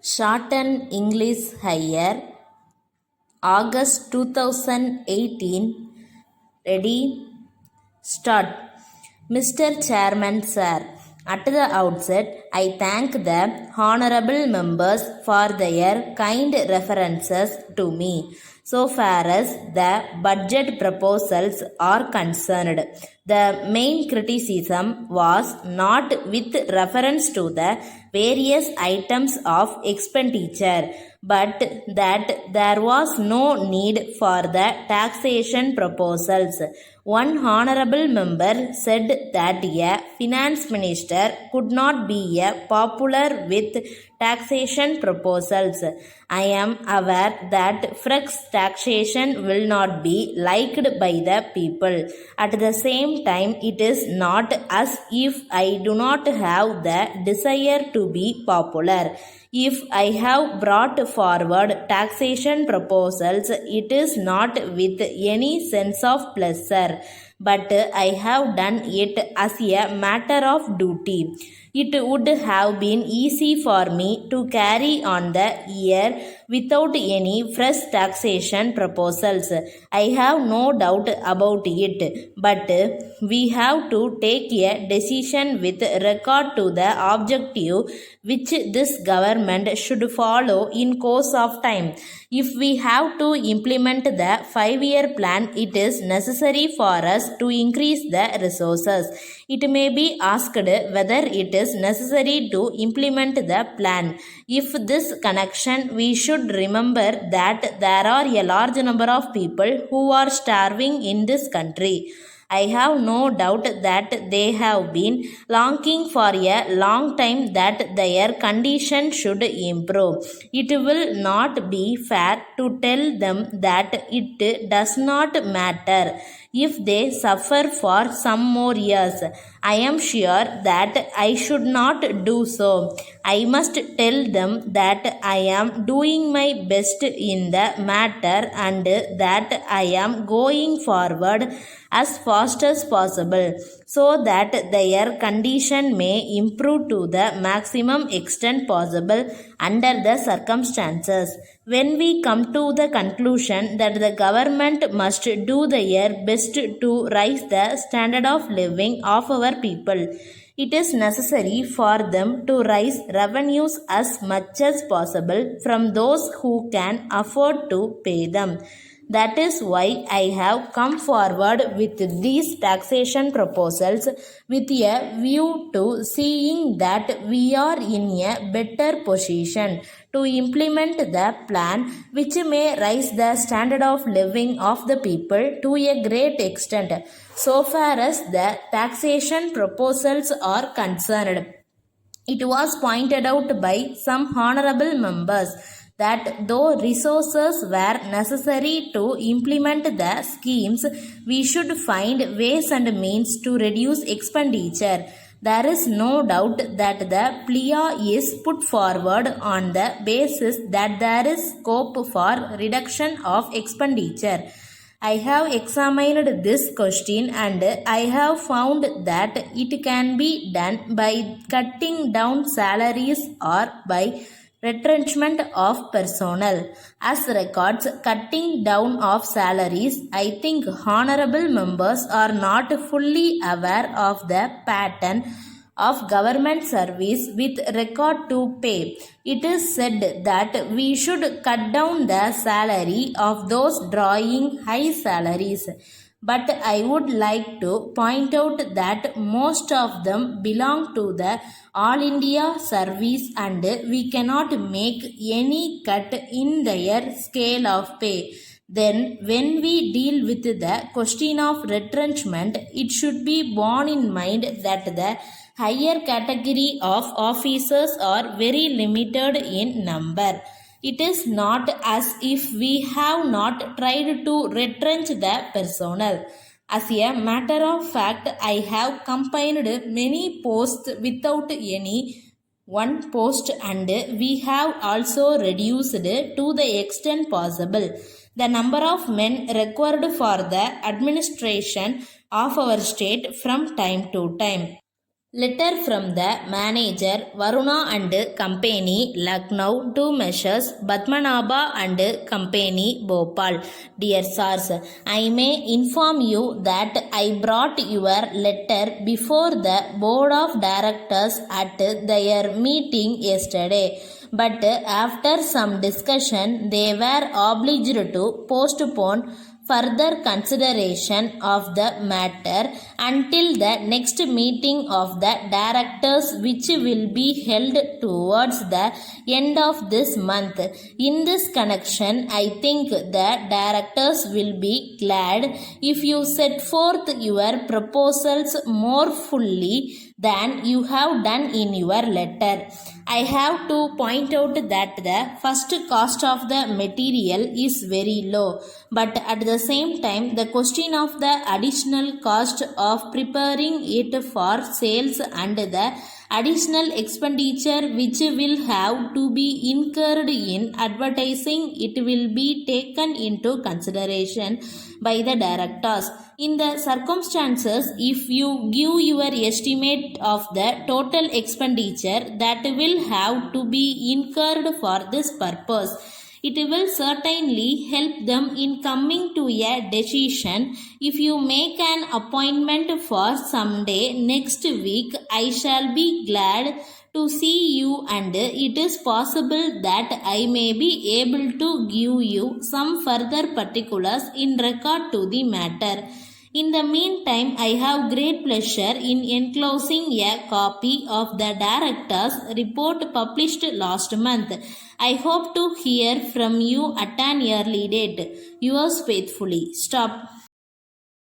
Shorten English Higher, August 2018. Ready? Start. Mr. Chairman, Sir, at the outset, I thank the honorable members for their kind references to me. So far as the budget proposals are concerned, the main criticism was not with reference to the various items of expenditure, but that there was no need for the taxation proposals. One honorable member said that a finance minister could not be popular with taxation proposals. I am aware that fresh taxation will not be liked by the people. At the same time, it is not as if I do not have the desire to be popular. If I have brought forward taxation proposals, it is not with any sense of pleasure, but I have done it as a matter of duty. It would have been easy for me to carry on the year without any fresh taxation proposals. I have no doubt about it, but we have to take a decision with regard to the objective which this government should follow in course of time. If we have to implement the 5-year plan, it is necessary for us to increase the resources. It may be asked whether it is necessary to implement the plan. If this connection, we should remember that there are a large number of people who are starving in this country. I have no doubt that they have been longing for a long time that their condition should improve. It will not be fair to tell them that it does not matter if they suffer for some more years. I am sure that I should not do so. I must tell them that I am doing my best in the matter and that I am going forward as fast as possible so that their condition may improve to the maximum extent possible under the circumstances. When we come to the conclusion that the government must do their best to raise the standard of living of our people, it is necessary for them to raise revenues as much as possible from those who can afford to pay them. That is why I have come forward with these taxation proposals with a view to seeing that we are in a better position to implement the plan which may raise the standard of living of the people to a great extent. So far as the taxation proposals are concerned, it was pointed out by some honorable members that though resources were necessary to implement the schemes, we should find ways and means to reduce expenditure. There is no doubt that the plea is put forward on the basis that there is scope for reduction of expenditure. I have examined this question and I have found that it can be done by cutting down salaries or by retrenchment of personnel. As regards cutting down of salaries, I think honorable members are not fully aware of the pattern of government service with regard to pay. It is said that we should cut down the salary of those drawing high salaries. But I would like to point out that most of them belong to the All India service and we cannot make any cut in their scale of pay. Then, when we deal with the question of retrenchment, it should be borne in mind that the higher category of officers are very limited in number. It is not as if we have not tried to retrench the personnel. As a matter of fact, I have combined many posts without any one post and we have also reduced to the extent possible the number of men required for the administration of our state from time to time. Letter from the manager Varuna and Company, Lucknow, to Messrs. Padmanabha and Company, Bhopal. Dear sirs, I may inform you that I brought your letter before the board of directors at their meeting yesterday. But after some discussion, they were obliged to postpone further consideration of the matter until the next meeting of the directors, which will be held towards the end of this month. In this connection, I think the directors will be glad if you set forth your proposals more fully than you have done in your letter. I have to point out that the first cost of the material is very low, but at the same time the question of the additional cost of preparing it for sales and the additional expenditure which will have to be incurred in advertising it will be taken into consideration by the directors. In the circumstances, if you give your estimate of the total expenditure that will have to be incurred for this purpose, it will certainly help them in coming to a decision. If you make an appointment for some day next week, I shall be glad to see you, and it is possible that I may be able to give you some further particulars in regard to the matter. In the meantime, I have great pleasure in enclosing a copy of the director's report published last month. I hope to hear from you at an early date. Yours faithfully. Stop.